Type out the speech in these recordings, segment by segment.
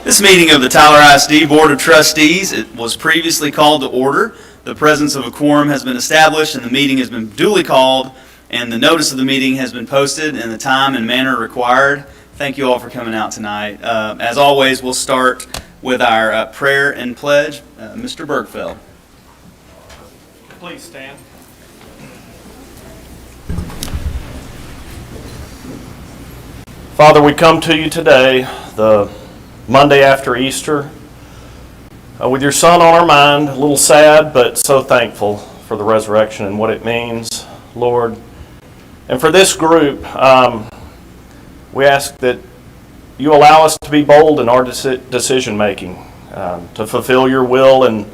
This meeting of the Tyler ISD Board of Trustees, it was previously called to order. The presence of a quorum has been established and the meeting has been duly called, and the notice of the meeting has been posted in the time and manner required. Thank you all for coming out tonight. As always, we'll start with our prayer and pledge. Mr. Bergfeld. Please stand. Father, we come to you today, the Monday after Easter, with your Son on our mind, a little sad, but so thankful for the resurrection and what it means, Lord. And for this group, we ask that you allow us to be bold in our decision making, to fulfill your will and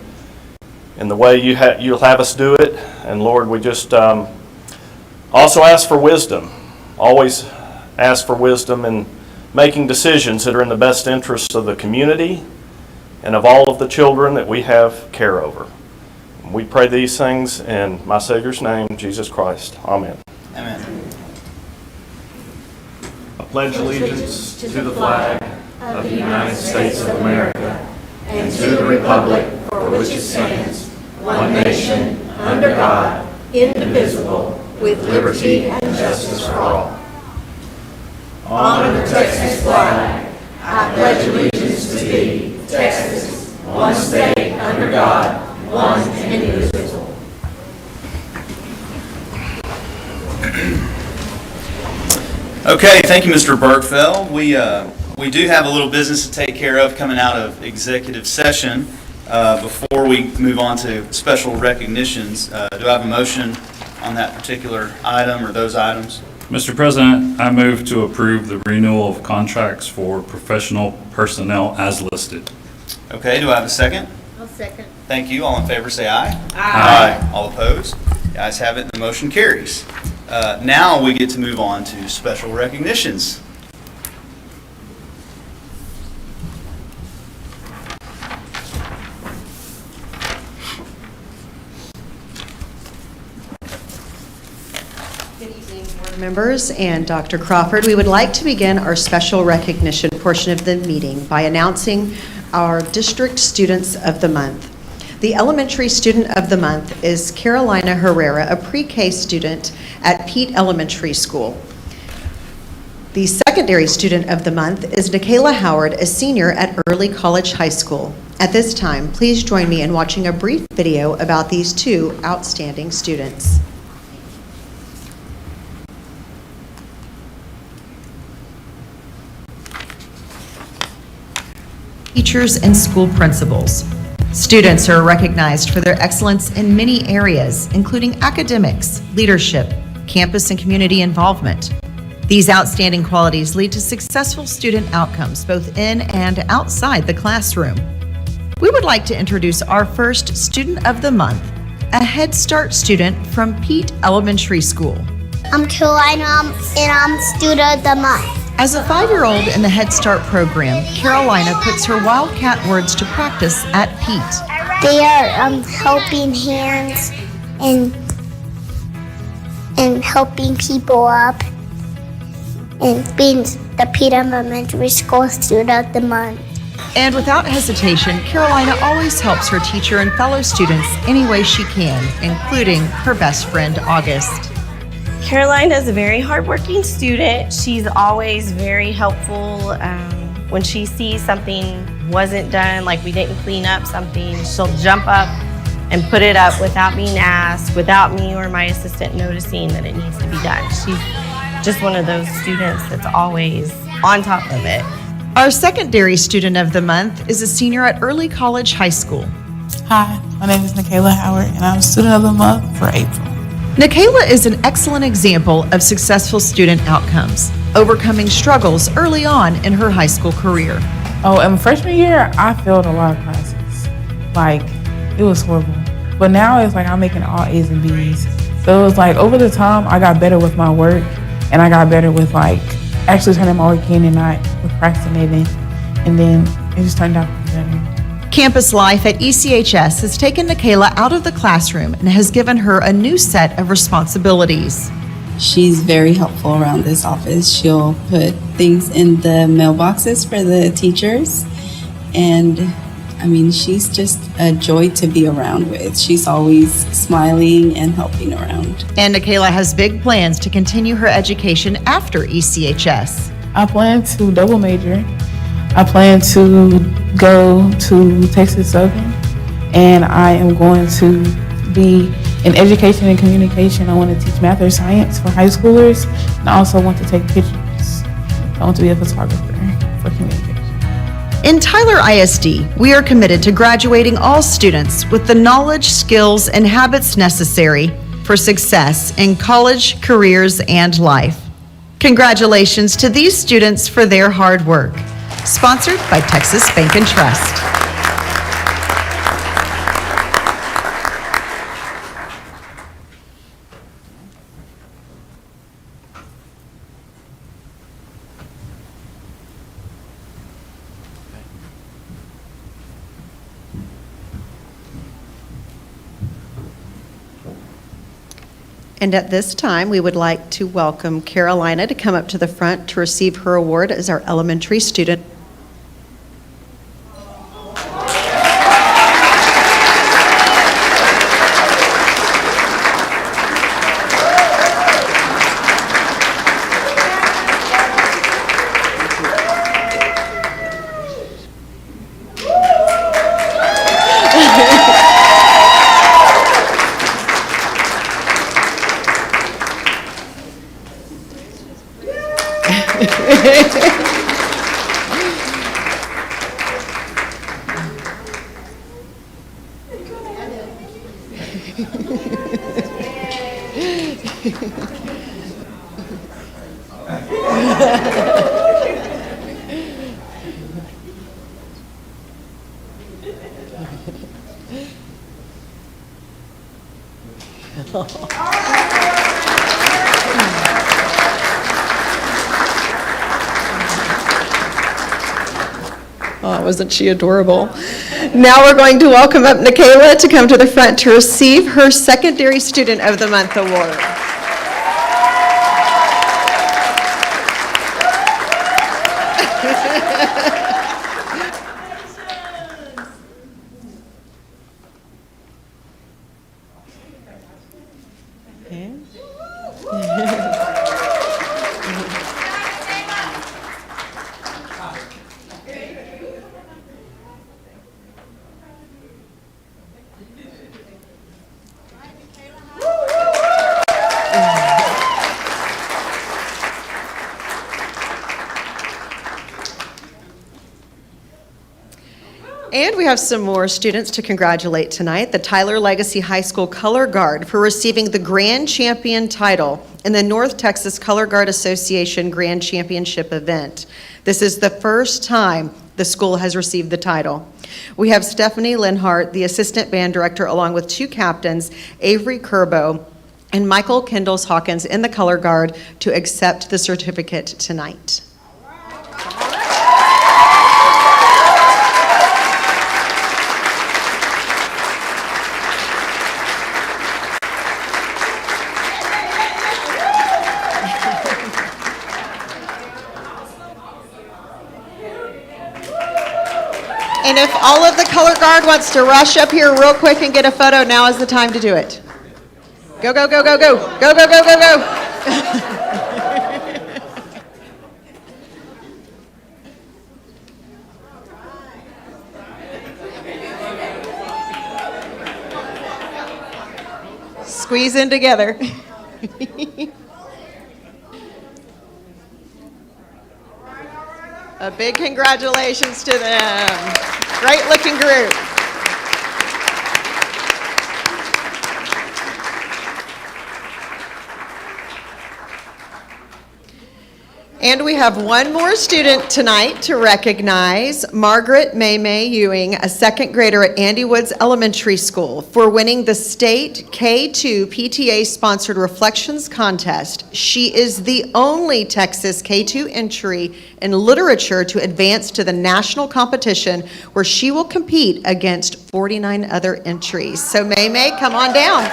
in the way you'll have us do it. And Lord, we just also ask for wisdom. Always ask for wisdom in making decisions that are in the best interests of the community and of all of the children that we have care over. We pray these things in my Savior's name, Jesus Christ. Amen. Amen. I pledge allegiance to the flag of the United States of America and to the republic for which it stands, one nation, under God, indivisible, with liberty and justice for all. On the Texas flag, I pledge allegiance to thee, Texas, one state, under God, one and indivisible. Okay, thank you, Mr. Bergfeld. We do have a little business to take care of coming out of executive session before we move on to special recognitions. Do I have a motion on that particular item or those items? Mr. President, I move to approve the renewal of contracts for professional personnel as listed. Okay, do I have a second? I'll second. Thank you. All in favor say aye. Aye. All opposed? The ayes have it and the motion carries. Now we get to move on to special recognitions. Good evening, board members and Dr. Crawford. We would like to begin our special recognition portion of the meeting by announcing our District Students of the Month. The Elementary Student of the Month is Carolina Herrera, a pre-K student at Pete Elementary School. The Secondary Student of the Month is Nikayla Howard, a senior at Early College High School. At this time, please join me in watching a brief video about these two outstanding students. Teachers and school principals. Students are recognized for their excellence in many areas, including academics, leadership, campus and community involvement. These outstanding qualities lead to successful student outcomes both in and outside the classroom. We would like to introduce our first Student of the Month, a Head Start student from Pete Elementary School. I'm Carolina, and I'm Student of the Month. As a 5-year-old in the Head Start program, Carolina puts her Wildcat words to practice at Pete. They are helping hands and helping people up and being the Pete Elementary School Student of the Month. And without hesitation, Carolina always helps her teacher and fellow students any way she can, including her best friend, August. Carolina is a very hardworking student. She's always very helpful. When she sees something wasn't done, like we didn't clean up something, she'll jump up and put it up without being asked, without me or my assistant noticing that it needs to be done. She's just one of those students that's always on top of it. Our Secondary Student of the Month is a senior at Early College High School. Hi, my name is Nikayla Howard, and I'm Student of the Month for April. Nikayla is an excellent example of successful student outcomes, overcoming struggles early on in her high school career. Oh, in freshman year, I failed a lot of classes. Like, it was horrible. But now it's like I'm making all A's and B's. So it was like over the time, I got better with my work, and I got better with like actually turning my work in and not procrastinating. And then it just turned out better. Campus life at ECHS has taken Nikayla out of the classroom and has given her a new set of responsibilities. She's very helpful around this office. She'll put things in the mailboxes for the teachers, And I mean, she's just a joy to be around with. She's always smiling and helping around. And Nikayla has big plans to continue her education after ECHS. I plan to double major. I plan to go to Texas Southern, and I am going to be in education and communication. I want to teach math or science for high schoolers, and I also want to take pictures. I want to be a photographer for communication. In Tyler ISD, we are committed to graduating all students with the knowledge, skills, and habits necessary for success in college, careers, and life. Congratulations to these students for their hard work. Sponsored by Texas Bank and Trust. And at this time, we would like to welcome Carolina to come up to the front to receive her award as our elementary student. Oh, wasn't she adorable? Now we're going to welcome up Nikayla to come to the front to receive her Secondary Student of the Month award. And we have some more students to congratulate tonight. The Tyler Legacy High School Color Guard for receiving the Grand Champion title in the North Texas Color Guard Association Grand Championship event. This is the first time the school has received the title. We have Stephanie Linhart, the Assistant Band Director, along with two captains, Avery Kerbo and Michael Kendalls Hawkins, in the Color Guard to accept the certificate tonight. And if all of the color guard wants to rush up here real quick and get a photo, now is the time to do it. Go, go, go, go, go. Go, go, go, go, go. Squeeze in together. A big congratulations to them. Great looking group. And we have one more student tonight to recognize, Margaret May Ewing, a second grader at Andy Woods Elementary School, for winning the state K2 PTA-sponsored Reflections Contest. She is the only Texas K2 entry in literature to advance to the national competition, where she will compete against 49 other entries. So May, come on down.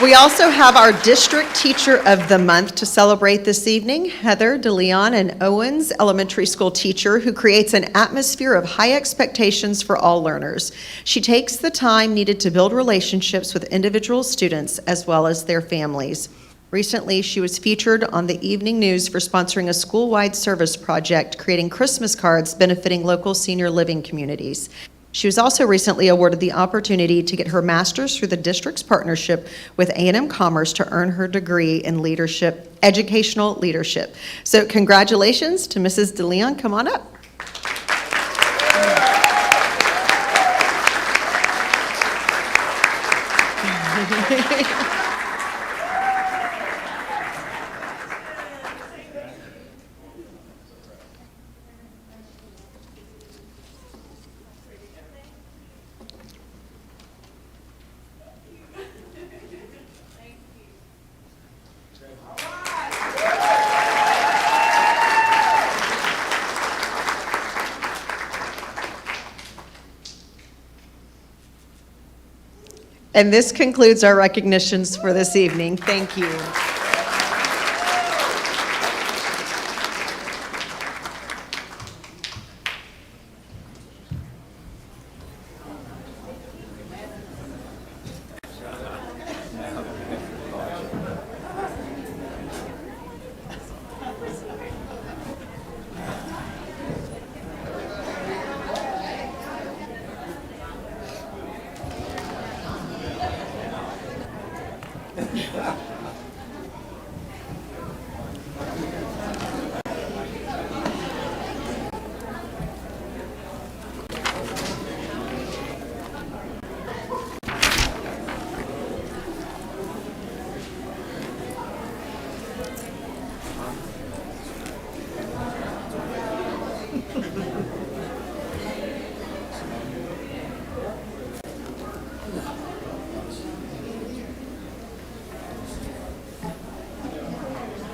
We also have our District Teacher of the Month to celebrate this evening, Heather DeLeon, an Owens Elementary School teacher who creates an atmosphere of high expectations for all learners. She takes the time needed to build relationships with individual students as well as their families. Recently, she was featured on the evening news for sponsoring a school-wide service project, creating Christmas cards benefiting local senior living communities. She was also recently awarded the opportunity to get her master's through the district's partnership with A&M Commerce to earn her degree in leadership, educational leadership. So congratulations to Mrs. DeLeon. Come on up. And this concludes our recognitions for this evening. Thank you.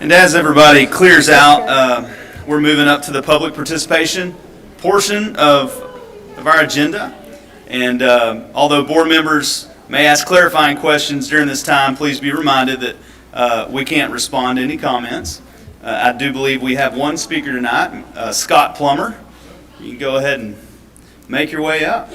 And as everybody clears out, we're moving up to the public participation portion of our agenda. And although board members may ask clarifying questions during this time, please be reminded that we can't respond to any comments. I do believe we have one speaker tonight, Scott Plummer. You can go ahead and make your way up.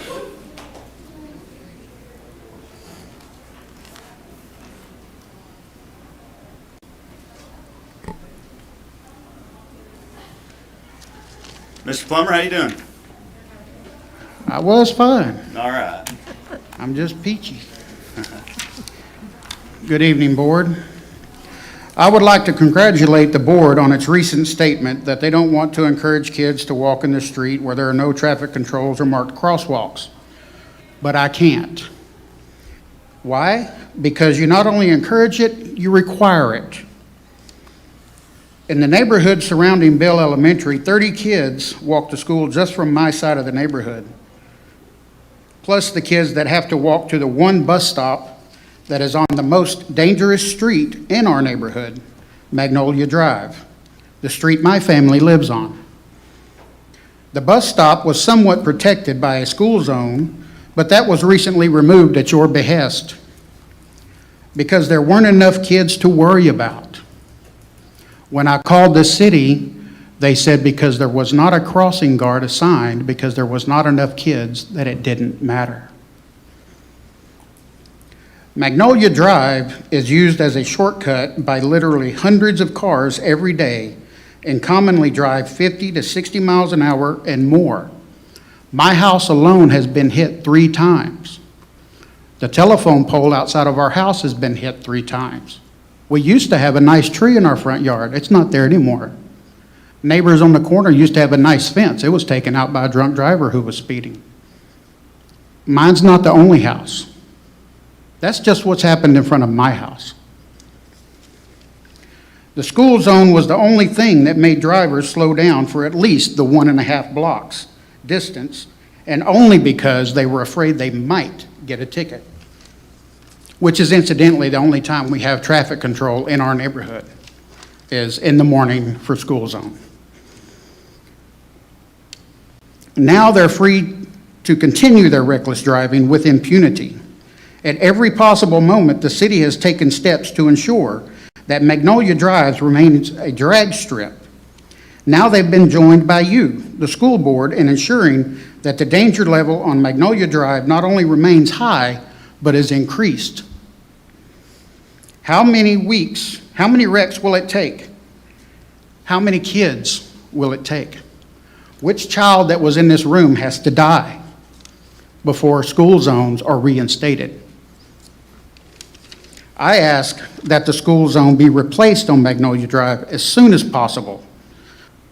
Mr. Plummer, how you doing? I was fine. All right. I'm just peachy. Good evening, board. I would like to congratulate the board on its recent statement that they don't want to encourage kids to walk in the street where there are no traffic controls or marked crosswalks. But I can't. Why? Because you not only encourage it, you require it. In the neighborhood surrounding Bell Elementary, 30 kids walk to school just from my side of the neighborhood, plus the kids that have to walk to the one bus stop that is on the most dangerous street in our neighborhood, Magnolia Drive, the street my family lives on. The bus stop was somewhat protected by a school zone, but that was recently removed at your behest because there weren't enough kids to worry about. When I called the city, they said because there was not a crossing guard assigned, because there was not enough kids, that it didn't matter. Magnolia Drive is used as a shortcut by literally hundreds of cars every day and commonly drive 50 to 60 miles an hour and more. My house alone has been hit 3 times. The telephone pole outside of our house has been hit 3 times. We used to have a nice tree in our front yard. It's not there anymore. Neighbors on the corner used to have a nice fence. It was taken out by a drunk driver who was speeding. Mine's not the only house. That's just what's happened in front of my house. The school zone was the only thing that made drivers slow down for at least the 1.5 blocks distance, and only because they were afraid they might get a ticket, which is incidentally the only time we have traffic control in our neighborhood, is in the morning for school zone. Now they're free to continue their reckless driving with impunity, At every possible moment, the city has taken steps to ensure that Magnolia Drive remains a drag strip. Now they've been joined by you, the school board, in ensuring that the danger level on Magnolia Drive not only remains high, but is increased. How many wrecks will it take? How many kids will it take? Which child that was in this room has to die before school zones are reinstated? I ask that the school zone be replaced on Magnolia Drive as soon as possible,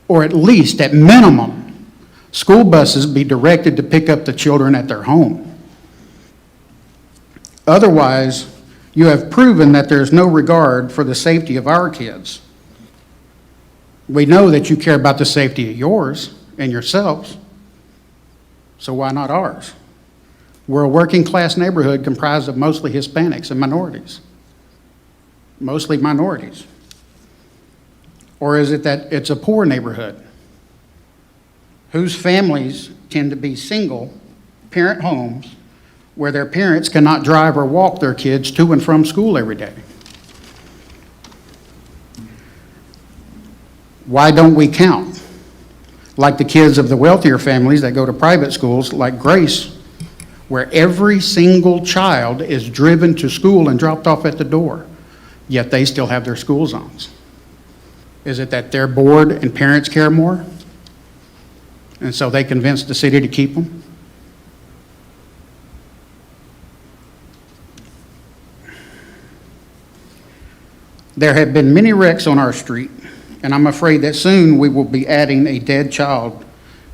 or at least, at minimum, school buses be directed to pick up the children at their home. Otherwise, you have proven that there's no regard for the safety of our kids. We know that you care about the safety of yours and yourselves, so why not ours? We're a working class neighborhood comprised of mostly Hispanics and minorities. Mostly minorities. Or is it that it's a poor neighborhood whose families tend to be single parent homes where their parents cannot drive or walk their kids to and from school every day? Why don't we count like the kids of the wealthier families that go to private schools like Grace, where every single child is driven to school and dropped off at the door, yet they still have their school zones? Is it that their board and parents care more, and so they convince the city to keep them? There have been many wrecks on our street, and I'm afraid that soon we will be adding a dead child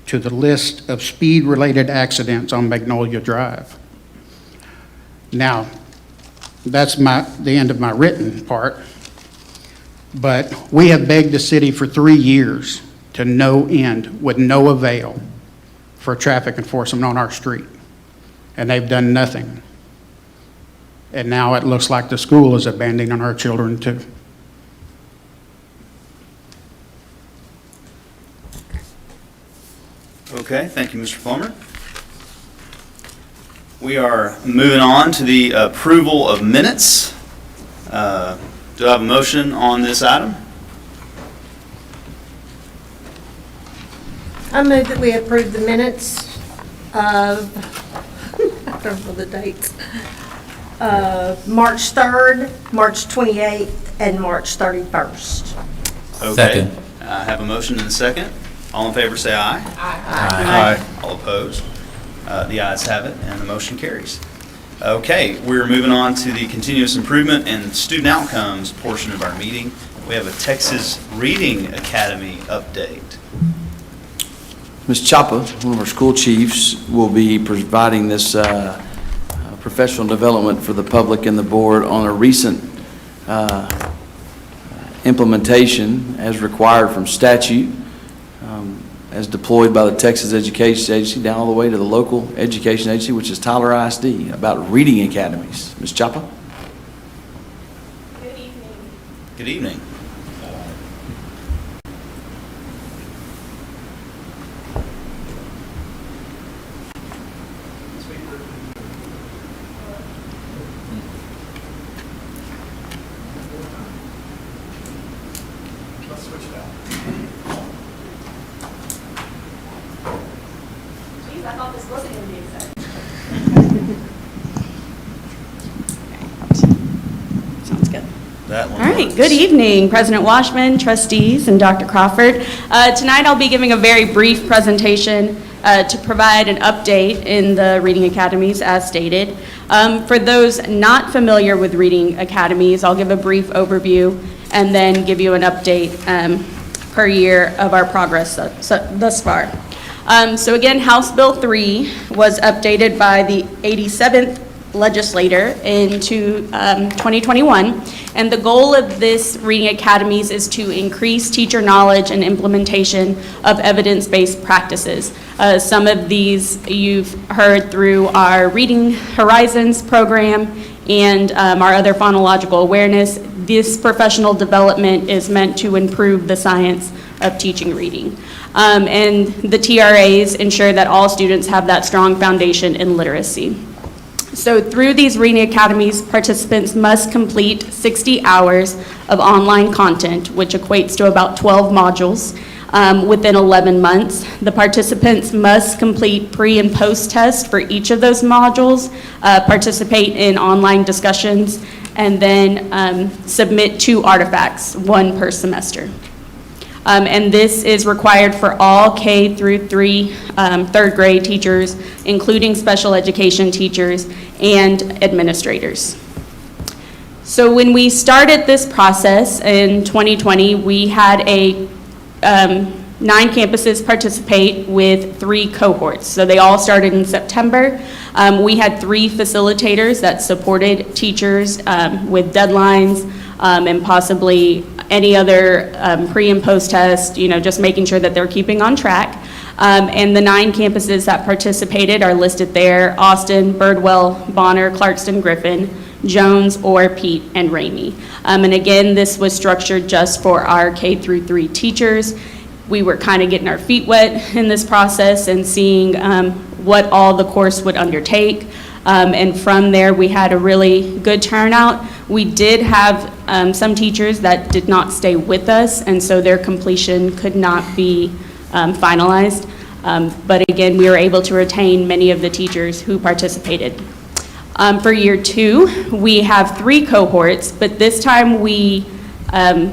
to the list of speed-related accidents on Magnolia Drive. Now, that's the end of my written part, but we have begged the city for 3 years to no end, with no avail, for traffic enforcement on our street, and they've done nothing. And now it looks like the school is abandoning our children too. Okay, thank you, Mr. Plummer. We are moving on to the approval of minutes. Do I have a motion on this item? I move that we approve the minutes of, I don't know the dates, March 3rd, March 28th, and March 31st. Okay. Second. I have a motion and a second. All in favor say aye. Aye. All opposed? The ayes have it, and the motion carries. Okay, we're moving on to the continuous improvement and student outcomes portion of our meeting. We have a Texas Reading Academy update. Ms. Chapa, one of our school chiefs, will be providing this professional development for the public and the board on a recent implementation as required from statute, as deployed by the Texas Education Agency down all the way to the local education agency, which is Tyler ISD, about reading academies. Ms. Chapa? Good evening. Good evening. Geez, I thought this wasn't going to be exciting. Sounds good. That one All right, works. good evening, President Washman, trustees, and Dr. Crawford. Tonight I'll be giving a very brief presentation to provide an update in the Reading Academies as stated. For those not familiar with Reading Academies, I'll give a brief overview and then give you an update per year of our progress thus far. So again, House Bill 3 was updated by the 87th legislator into 2021, and the goal of this Reading Academies is to increase teacher knowledge and implementation of evidence-based practices. Some of these you've heard through our Reading Horizons program and our other phonological awareness. This professional development is meant to improve the science of teaching reading. And the TRAs ensure that all students have that strong foundation in literacy. So through these Reading Academies, participants must complete 60 hours of online content, which equates to about 12 modules within 11 months. The participants must complete pre and post tests for each of those modules, participate in online discussions, and then submit 2 artifacts, 1 per semester. And this is required for all K through 3 third grade teachers, including special education teachers and administrators. So when we started this process in 2020, we had 9 campuses participate with 3 cohorts. So they all started in September. We had 3 facilitators that supported teachers with deadlines and possibly any other pre and post test, just making sure that they're keeping on track. And the 9 campuses that participated are listed there: Austin, Birdwell, Bonner, Clarkston, Griffin, Jones, Orr, Pete, and Ramey. And again, this was structured just for our K through 3 teachers. We were kind of getting our feet wet in this process and seeing what all the course would undertake. And from there, we had a really good turnout. We did have some teachers that did not stay with us, and so their completion could not be finalized. But again, we were able to retain many of the teachers who participated. For year 2, we have 3 cohorts, but this time we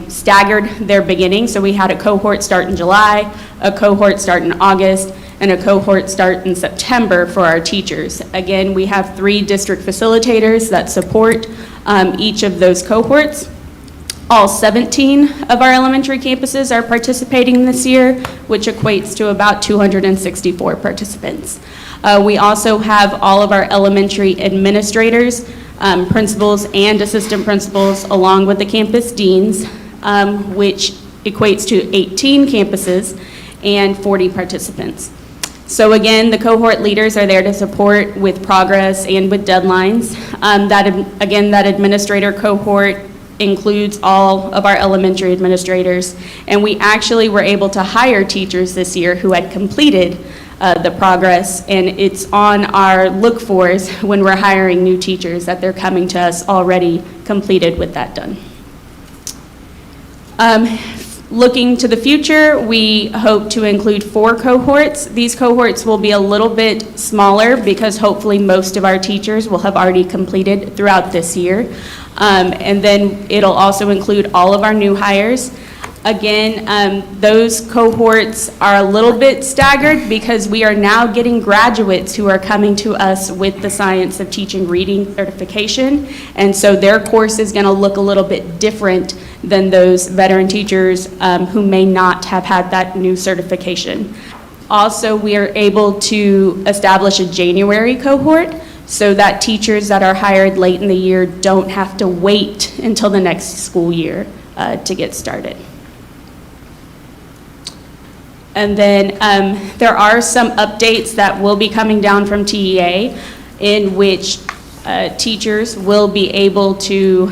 staggered their beginning. So we had a cohort start in July, a cohort start in August, and a cohort start in September for our teachers. Again, we have 3 district facilitators that support each of those cohorts. All 17 of our elementary campuses are participating this year, which equates to about 264 participants. We also have all of our elementary administrators, principals and assistant principals, along with the campus deans, which equates to 18 campuses and 40 participants. So again, the cohort leaders are there to support with progress and with deadlines. That administrator cohort includes all of our elementary administrators, and we actually were able to hire teachers this year who had completed the progress, and it's on our look-fors when we're hiring new teachers that they're coming to us already completed with that done. Looking to the future, we hope to include 4 cohorts. These cohorts will be a little bit smaller because hopefully most of our teachers will have already completed throughout this year. And then it'll also include all of our new hires. Again, those cohorts are a little bit staggered because we are now getting graduates who are coming to us with the Science of Teaching Reading certification, and so their course is going to look a little bit different than those veteran teachers who may not have had that new certification. Also, we are able to establish a January cohort so that teachers that are hired late in the year don't have to wait until the next school year to get started. And then there are some updates that will be coming down from TEA in which teachers will be able to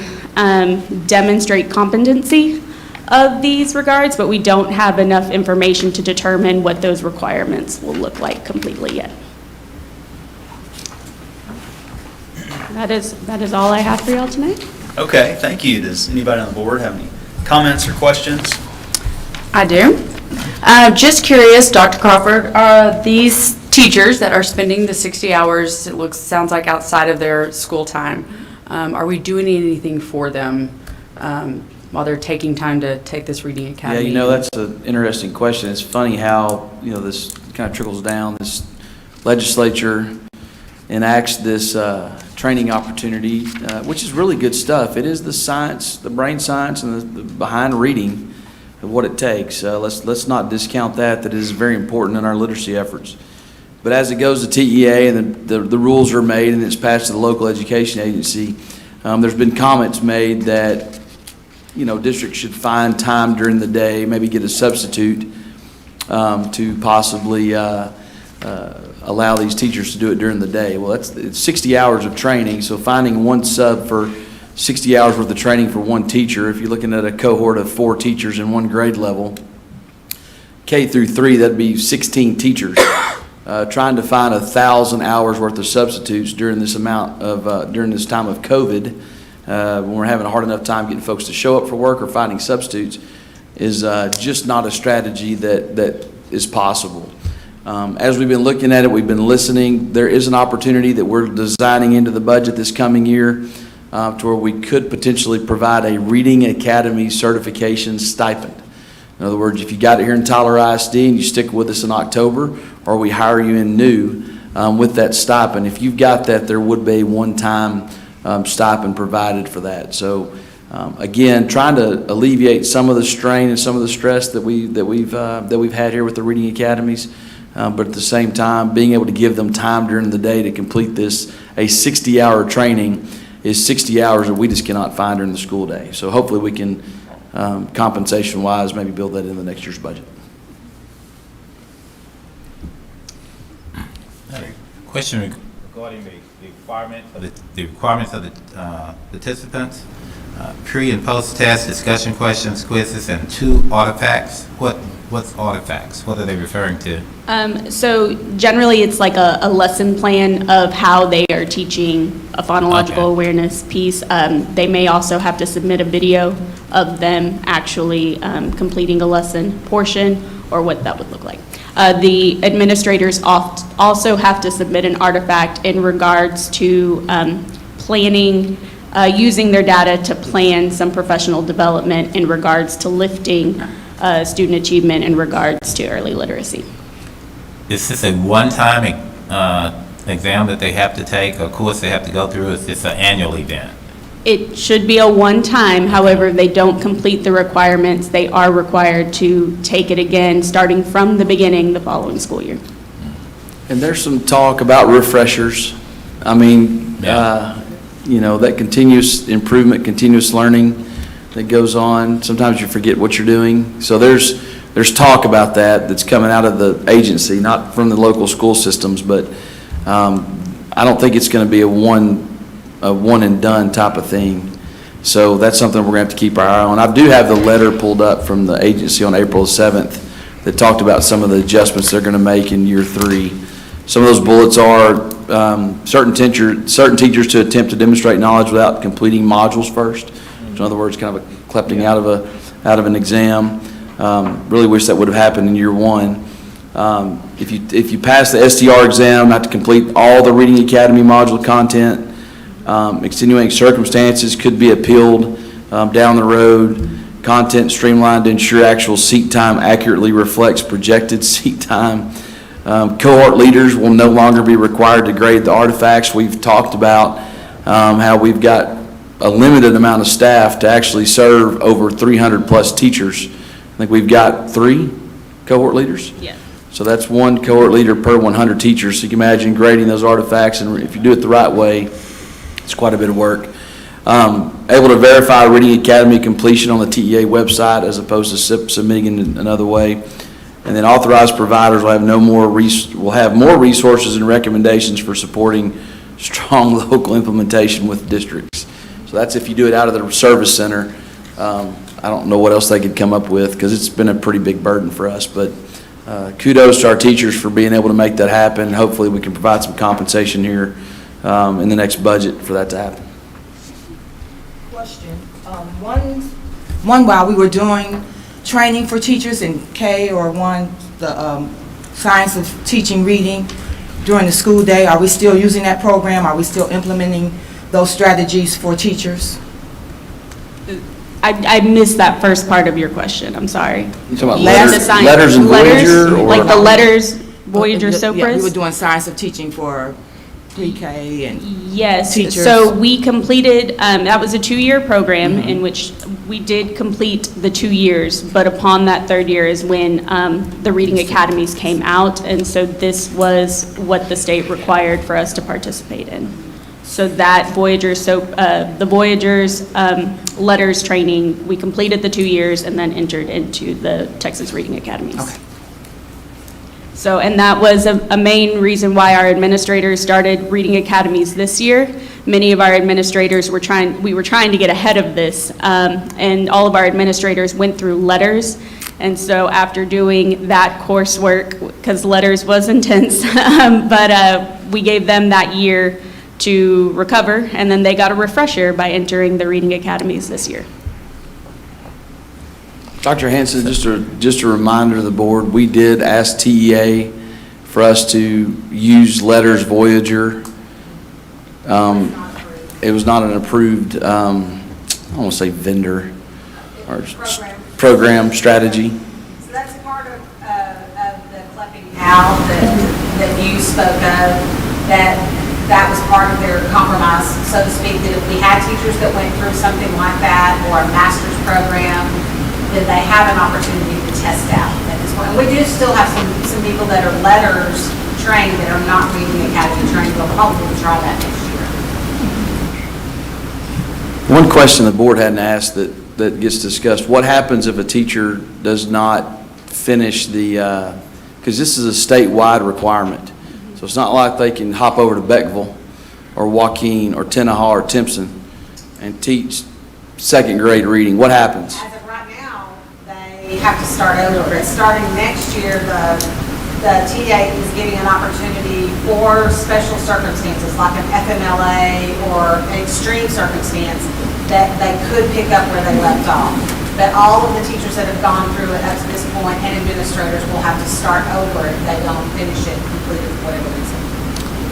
demonstrate competency of these regards, but we don't have enough information to determine what those requirements will look like completely yet. That is all I have for y'all tonight. Okay, thank you. Does anybody on the board have any comments or questions? I do. Just curious, Dr. Crawford, these teachers that are spending the 60 hours, sounds like outside of their school time, are we doing anything for them while they're taking time to take this Reading Academy? Yeah, that's an interesting question. It's funny how, this kind of trickles down. This legislature enacts this training opportunity, which is really good stuff. It is the science, the brain science, and the behind reading of what it takes. Let's not discount that is very important in our literacy efforts. But as it goes to TEA and the rules are made and it's passed to the local education agency, there's been comments made that districts should find time during the day, maybe get a substitute to possibly allow these teachers to do it during the day. Well, it's 60 hours of training, so finding one sub for 60 hours worth of training for one teacher, if you're looking at a cohort of 4 teachers in one grade level, K through 3, that'd be 16 teachers trying to find 1,000 hours worth of substitutes during this during this time of COVID, when we're having a hard enough time getting folks to show up for work or finding substitutes, is just not a strategy that is possible. As we've been looking at it, we've been listening. There is an opportunity that we're designing into the budget this coming year to where we could potentially provide a Reading Academy certification stipend. In other words, if you got it here in Tyler ISD and you stick with us in October, or we hire you in new with that stipend, if you've got that, there would be a one-time stipend provided for that. So again, trying to alleviate some of the strain and some of the stress that we've had here with the Reading Academies, but at the same time, being able to give them time during the day to complete this. A 60-hour training is 60 hours that we just cannot find during the school day. So hopefully we can, compensation-wise, maybe build that in the next year's budget. Question regarding the requirements of the participants, pre and post test discussion questions, quizzes, and 2 artifacts. What's artifacts? What are they referring to? So generally, it's like a lesson plan of how they are teaching a phonological awareness piece. They may also have to submit a video of them actually completing a lesson portion, or what that would look like. The administrators also have to submit an artifact in regards to planning, using their data to plan some professional development in regards to lifting student achievement in regards to early literacy. Is this a one-time exam that they have to take, or course they have to go through, or is this an annual event? It should be a one-time. However, if they don't complete the requirements, they are required to take it again, starting from the beginning the following school year. And there's some talk about refreshers. I mean, that continuous improvement, continuous learning that goes on. Sometimes you forget what you're doing. So there's talk about that's coming out of the agency, not from the local school systems, but I don't think it's going to be a one and done type of thing. So that's something we're going to have to keep our eye on. I do have the letter pulled up from the agency on April 7th that talked about some of the adjustments they're going to make in year 3. Some of those bullets are certain teachers to attempt to demonstrate knowledge without completing modules first. So in other words, kind of a collecting out of an exam. Really wish that would have happened in year 1. If you pass the STR exam, not to complete all the Reading Academy module content, extenuating circumstances could be appealed down the road. Content streamlined to ensure actual seat time accurately reflects projected seat time. Cohort leaders will no longer be required to grade the artifacts. We've talked about how we've got a limited amount of staff to actually serve over 300 plus teachers. I think we've got 3 cohort leaders. Yes. So that's 1 cohort leader per 100 teachers. So you can imagine grading those artifacts, and if you do it the right way, it's quite a bit of work. Able to verify Reading Academy completion on the TEA website as opposed to submitting in another way. And then authorized providers will have more resources and recommendations for supporting strong local implementation with districts. So that's if you do it out of the service center. I don't know what else they could come up with because it's been a pretty big burden for us. But kudos to our teachers for being able to make that happen. Hopefully we can provide some compensation here in the next budget for that to happen. Question. One while we were doing training for teachers in K or 1, the science of teaching reading during the school day, are we still using that program? Are we still implementing those strategies for teachers? I missed that first part of your question. I'm sorry. You talking about letters and Voyager? Or? Like the letters, Voyager, Sopris? Yeah, we were doing science of teaching for pre-K and yes, teachers. So we completed, that was a 2-year program in which we did complete the 2 years, but upon that 3rd year is when the Reading Academies came out, and so this was what the state required for us to participate in. So that the Voyager's letters training, we completed the 2 years and then entered into the Texas Reading Academies. Okay. So, and that was a main reason why our administrators started Reading Academies this year. Many of our administrators were trying to get ahead of this, and all of our administrators went through letters And so after doing that coursework, because letters was intense, we gave them that year to recover, and then they got a refresher by entering the Reading Academies this year. Dr. Hanson, just a reminder to the board, we did ask TEA for us to use Letters Voyager. It was not an approved, I don't want to say vendor, or program strategy. So that's part of the clubbing out that you spoke of, that was part of their compromise, so to speak, that if we had teachers that went through something like that, or a master's program, then they have an opportunity to test out at this point. And we do still have some people that are letters trained that are not Reading Academy trained, but hopefully try that next year. One question the board hadn't asked that gets discussed, what happens if a teacher does not finish the, because this is a statewide requirement. So it's not like they can hop over to Beckville or Joaquin or Tenaha or Timpson and teach second grade reading. What happens? As of right now, they have to start over. But starting next year, the TA is giving an opportunity for special circumstances, like an FMLA or an extreme circumstance, that they could pick up where they left off. But all of the teachers that have gone through it up to this point and administrators will have to start over if they don't finish it completely for whatever reason.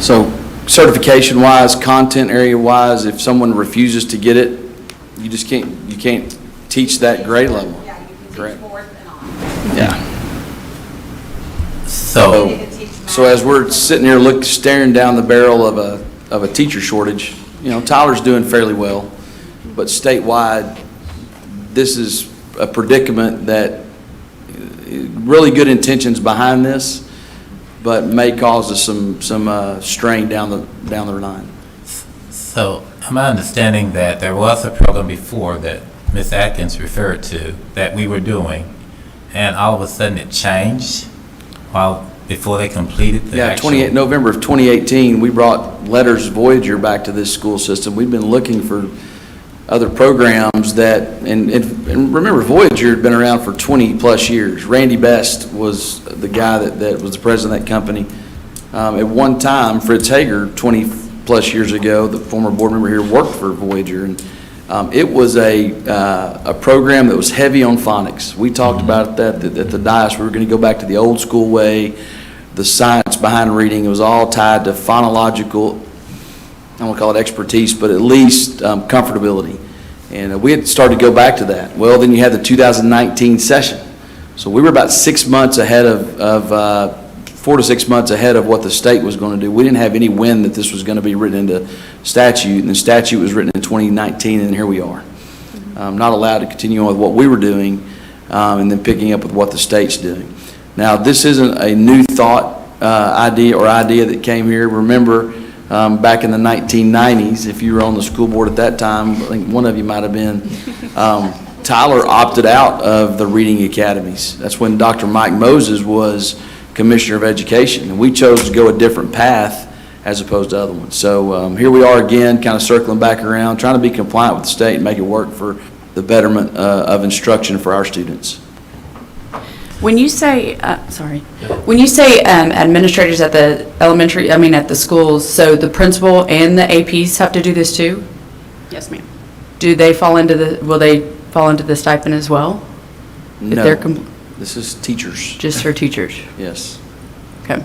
So certification-wise, content area-wise, if someone refuses to get it, you can't teach that grade level. Yeah, you can teach Correct. fourth and on. Yeah. So as we're sitting here staring down the barrel of a teacher shortage, Tyler's doing fairly well, but statewide, this is a predicament that really good intentions behind this, but may cause us some strain down the line. So am I understanding that there was a program before that Ms. Atkins referred to that we were doing, and all of a sudden it changed before they completed the actual... November of 2018, we brought Letters Voyager back to this school system. We've been looking for other programs that, and remember, Voyager had been around for 20 plus years. Randy Best was the guy that was the president of that company. At one time, Fritz Hager, 20 plus years ago, the former board member here, worked for Voyager, and it was a program that was heavy on phonics. We talked about that at the dais. We were going to go back to the old school way. The science behind reading, it was all tied to phonological, I don't want to call it expertise, but at least comfortability. And we had started to go back to that. Well, then you had the 2019 session. So we were about 6 months ahead of 4 to 6 months ahead of what the state was going to do. We didn't have any wind that this was going to be written into statute, and the statute was written in 2019, and here we are. Not allowed to continue on with what we were doing, and then picking up with what the state's doing. Now, this isn't a new thought, idea that came here. Remember, back in the 1990s, if you were on the school board at that time, I think one of you might have been, Tyler opted out of the Reading Academies. That's when Dr. Mike Moses was Commissioner of Education, and we chose to go a different path as opposed to other ones. So here we are again, kind of circling back around, trying to be compliant with the state and make it work for the betterment of instruction for our students. When you say, administrators at the at the schools, so the principal and the APs have to do this too? Yes, ma'am. Will they fall into the stipend as well? No, this is teachers. Just for teachers? Yes. Okay.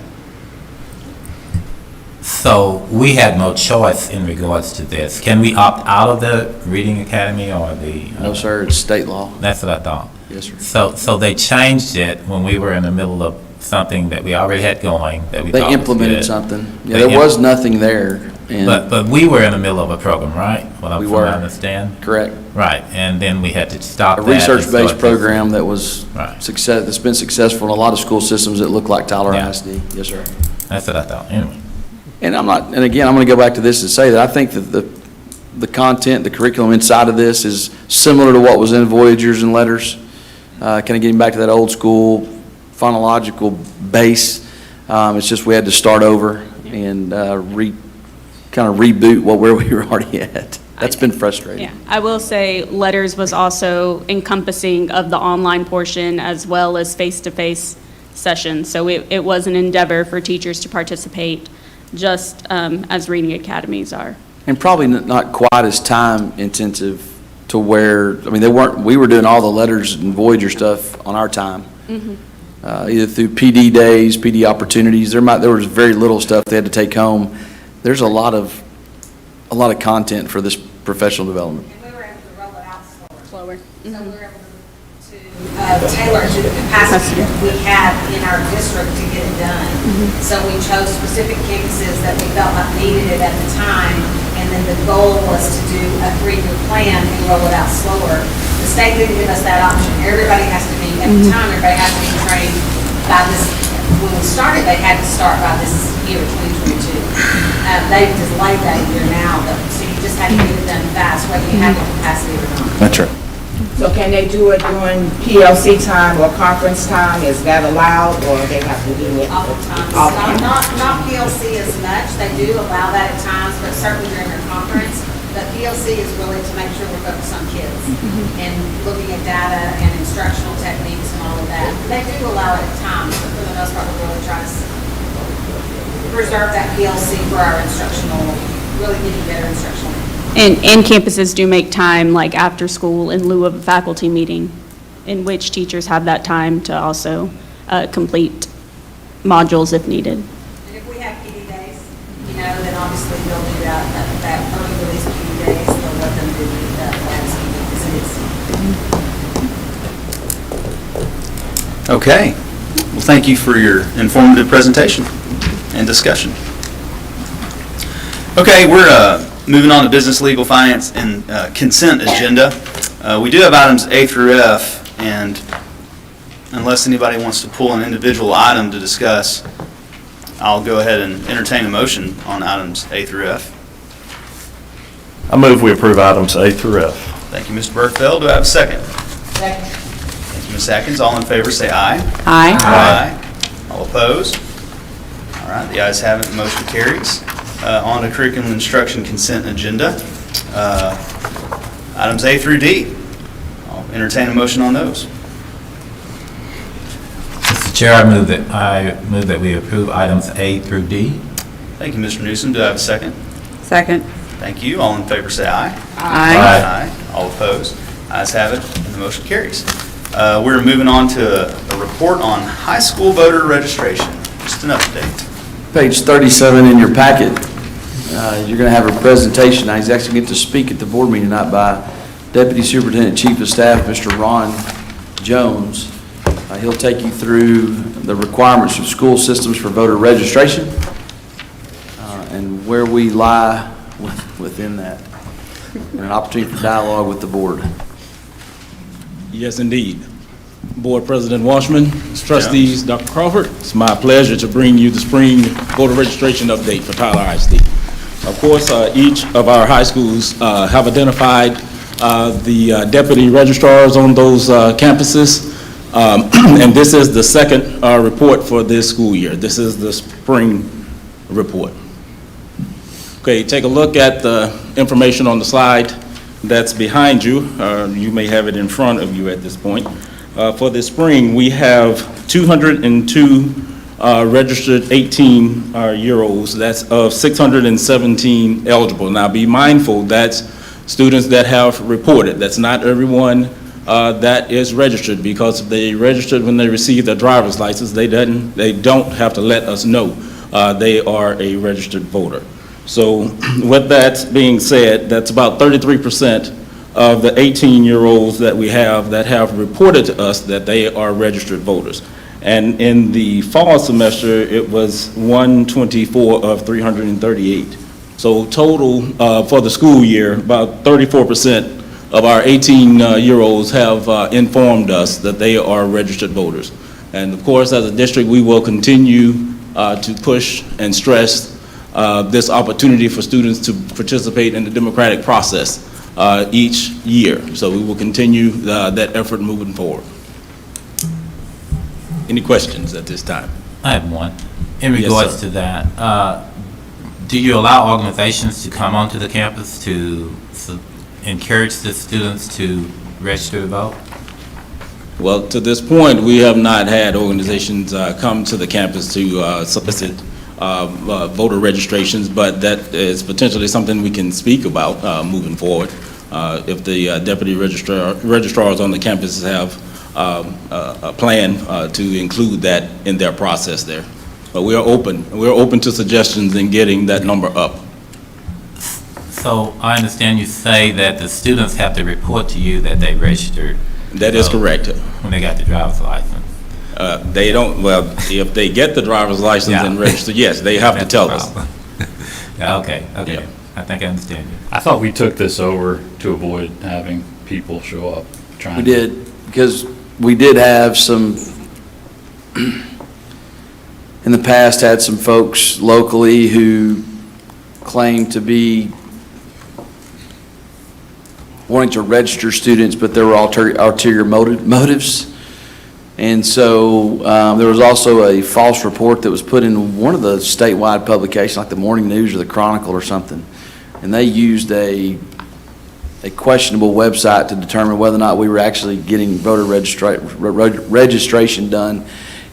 So we had no choice in regards to this. Can we opt out of the Reading Academy or the... No, sir, it's state law. That's what I thought. Yes, sir. So they changed it when we were in the middle of something that we already had going, that we thought They was implemented good. something. Yeah, there was nothing there. And But we were in the middle of a program, right? We were. I understand? Correct. Right, and then we had to stop A that. and research-based start this. program that was Right. that's been successful in a lot of school systems that look like Tyler ISD. Yes, sir. That's what I thought, anyway. And again, I'm going to go back to this and say that I think that the content, the curriculum inside of this is similar to what was in Voyagers and Letters. Kind of getting back to that old school phonological base. It's just we had to start over and kind of reboot where we were already at. That's been frustrating. Yeah, I will say Letters was also encompassing of the online portion as well as face-to-face sessions. So it was an endeavor for teachers to participate just as Reading Academies are. And probably not quite as time intensive to where, I mean, we were doing all the Letters and Voyager stuff on our time. Either through PD days, PD opportunities. There was very little stuff they had to take home. There's a lot of content for this professional development. And we were able to roll it out slower. So we were able to tailor to the capacity that we had in our district to get it done. So we chose specific campuses that we felt like needed it at the time, and then the goal was to do a 3-year plan and roll it out slower. The state didn't give us that option. Everybody has to be, at the time, everybody has to be trained by this. When we started, they had to start by this year, 2022. They've delayed that year now, though, so you just had to get it done fast, whether you had the capacity or not. That's right. So can they do it during PLC time or conference time? Is that allowed, or they have to do it? Oftentimes, not PLC as much. They do allow that at times, but certainly during their conference. But PLC is really to make sure we're focused on kids and looking at data and instructional techniques and all of that. They do allow it at times, but for the most part, we really try to preserve that PLC for our instructional, really getting better instructional. And campuses do make time, like after school, in lieu of a faculty meeting, in which teachers have that time to also complete modules if needed. And if we have PD days, then obviously they'll do that early release PD days. They'll let them do the labs PD. Okay. Well, thank you for your informative presentation and discussion. Okay, we're moving on to business, legal, finance, and consent agenda. We do have items A through F, and unless anybody wants to pull an individual item to discuss, I'll go ahead and entertain a motion on items A through F. I move we approve items A through F. Thank you, Mr. Bergfeld. Do I have a second? Second. Thank you, Ms. Atkins. All in favor, say aye. Aye. Aye. All opposed? All right, the ayes have it, the motion carries. On to curriculum instruction consent agenda. Items A through D. I'll entertain a motion on those. Mr. Chair, I move that we approve items A through D. Thank you, Mr. Newsom. Do I have a second? Second. Thank you. All in favor, say aye. Aye. Aye. All opposed? Ayes have it, and the motion carries. We're moving on to a report on high school voter registration. Just an update. Page 37 in your packet, you're going to have a presentation. Now, he's actually going to speak at the board meeting tonight by Deputy Superintendent Chief of Staff, Mr. Ron Jones. He'll take you through the requirements of school systems for voter registration and where we lie within that, and an opportunity for dialogue with the board. Yes, indeed. Board President Washman, trustees, Dr. Crawford, it's my pleasure to bring you the spring voter registration update for Tyler ISD. Of course, each of our high schools have identified the deputy registrars on those campuses, and this is the second report for this school year. This is the spring report. Okay, take a look at the information on the slide that's behind you. You may have it in front of you at this point. For this spring, we have 202 registered 18-year-olds. That's of 617 eligible. Now, be mindful that's students that have reported. That's not everyone that is registered, because if they registered when they received their driver's license, they don't have to let us know they are a registered voter. So with that being said, that's about 33% of the 18-year-olds that we have that have reported to us that they are registered voters. And in the fall semester, it was 124 of 338. So total for the school year, about 34% of our 18-year-olds have informed us that they are registered voters. And of course, as a district, we will continue to push and stress this opportunity for students to participate in the democratic process each year. So we will continue that effort moving forward. Any questions at this time? I have one. In regards to that, Do you allow organizations to come onto the campus to encourage the students to register to vote? Well, to this point, we have not had organizations come to the campus to solicit voter registrations, but that is potentially something we can speak about moving forward. If the deputy registrars on the campus have a plan to include that in their process there. But we are open. We're open to suggestions in getting that number up. So I understand you say that the students have to report to you that they registered. That is correct. When they got the driver's license. They don't, well, if they get the driver's license and register, yes, they have to tell us. Okay. Yeah. I think I understand you. I thought we took this over to avoid having people show up trying We did, because we did have some, in the past, had some folks locally who claimed to be wanting to register students, but there were ulterior motives. And so there was also a false report that was put in one of the statewide publications, like the Morning News or the Chronicle or something. And they used a questionable website to determine whether or not we were actually getting voter registration done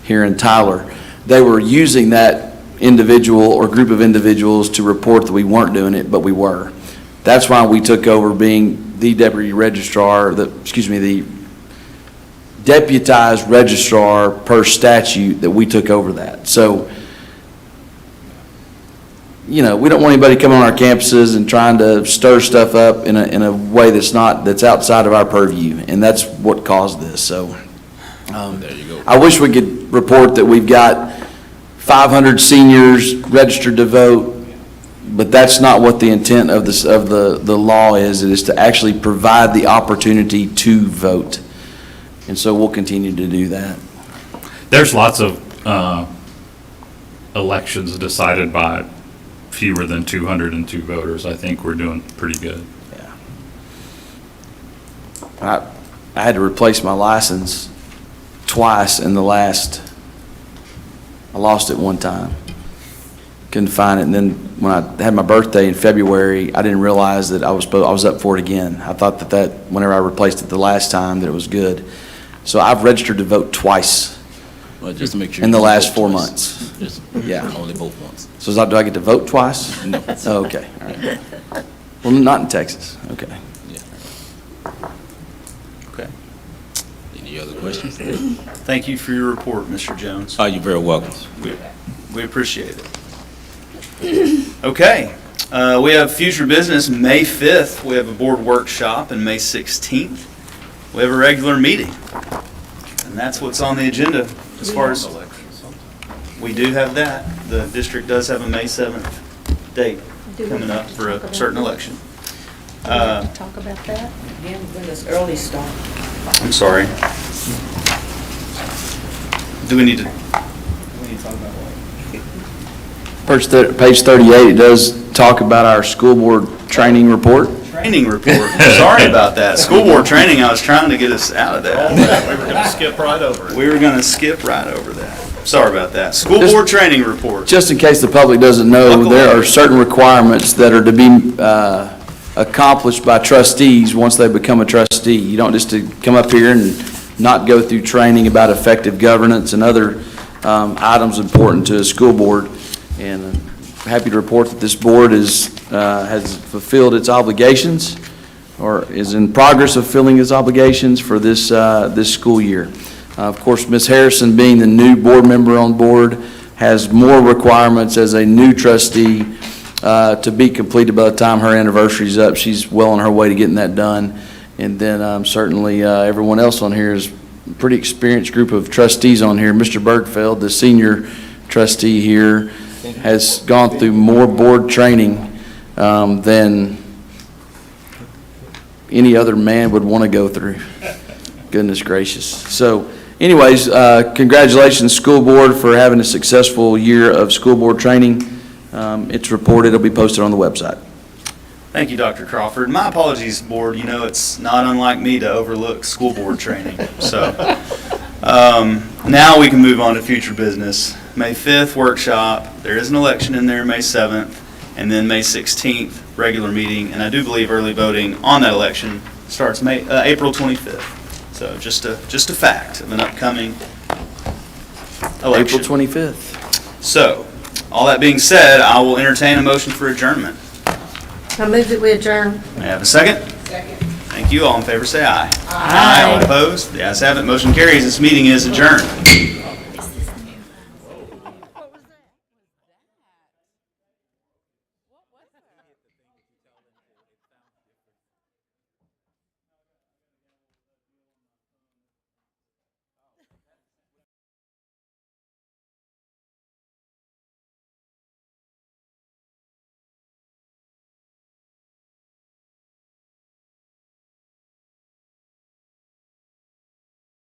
here in Tyler. They were using that individual or group of individuals to report that we weren't doing it, but we were. That's why we took over being the deputy registrar, the deputized registrar per statute, that we took over that. So, you know, we don't want anybody coming on our campuses and trying to stir stuff up in a way that's outside of our purview, and that's what caused this. So, There you go. I wish we could report that we've got 500 seniors registered to vote, but that's not what the intent of the law is. It is to actually provide the opportunity to vote. And so we'll continue to do that. There's lots of elections decided by fewer than 202 voters. I think we're doing pretty good. I had to replace my license twice in the last, I lost it one time. Couldn't find it, and then when I had my birthday in February, I didn't realize that I was up for it again. I thought that whenever I replaced it the last time, that it was good. So I've registered to vote twice. Well, just to make sure in the you last vote 4 twice. months. Just only vote once. So do I get to vote twice? No. Oh, okay, all right. Well, not in Texas, okay. Okay. Any other questions? Thank you for your report, Mr. Jones. Oh, you're very welcome. We appreciate it. Okay, we have future business, May 5th. We have a board workshop, and May 16th, we have a regular meeting. And that's what's on the agenda as far as, we do have that. The district does have a May 7th date coming up for a certain election. Talk about that again when this early start. I'm sorry. Do we need to talk about what? Page 38, it does talk about our school board training report. Training report. Sorry about that. School board training, I was trying to get us out of that. We were going to skip right over it. We were going to skip right over that. Sorry about that. School board training report. Just in case the public doesn't know, there are certain requirements that are to be accomplished by trustees once they become a trustee. You don't just to come up here and not go through training about effective governance and other items important to a school board. And I'm happy to report that this board has fulfilled its obligations, or is in progress of filling its obligations for this school year. Of course, Ms. Harrison, being the new board member on board, has more requirements as a new trustee to be completed by the time her anniversary is up. She's well on her way to getting that done. And then certainly everyone else on here is a pretty experienced group of trustees on here. Mr. Bergfeld, the senior trustee here, has gone through more board training than any other man would want to go through. Goodness gracious. So anyways, congratulations, school board, for having a successful year of school board training. It's reported. It'll be posted on the website. Thank you, Dr. Crawford. My apologies, board. You know, it's not unlike me to overlook school board training. So now we can move on to future business. May 5th workshop. There is an election in there May 7th. and then May 16th, regular meeting, and I do believe early voting on that election starts April 25th. So just a fact of an upcoming election. April 25th. So, all that being said, I will entertain a motion for adjournment. I move that we adjourn. May I have a second? Second. Thank you. All in favor say aye. Aye. All opposed? The ayes have it. Motion carries. This meeting is adjourned.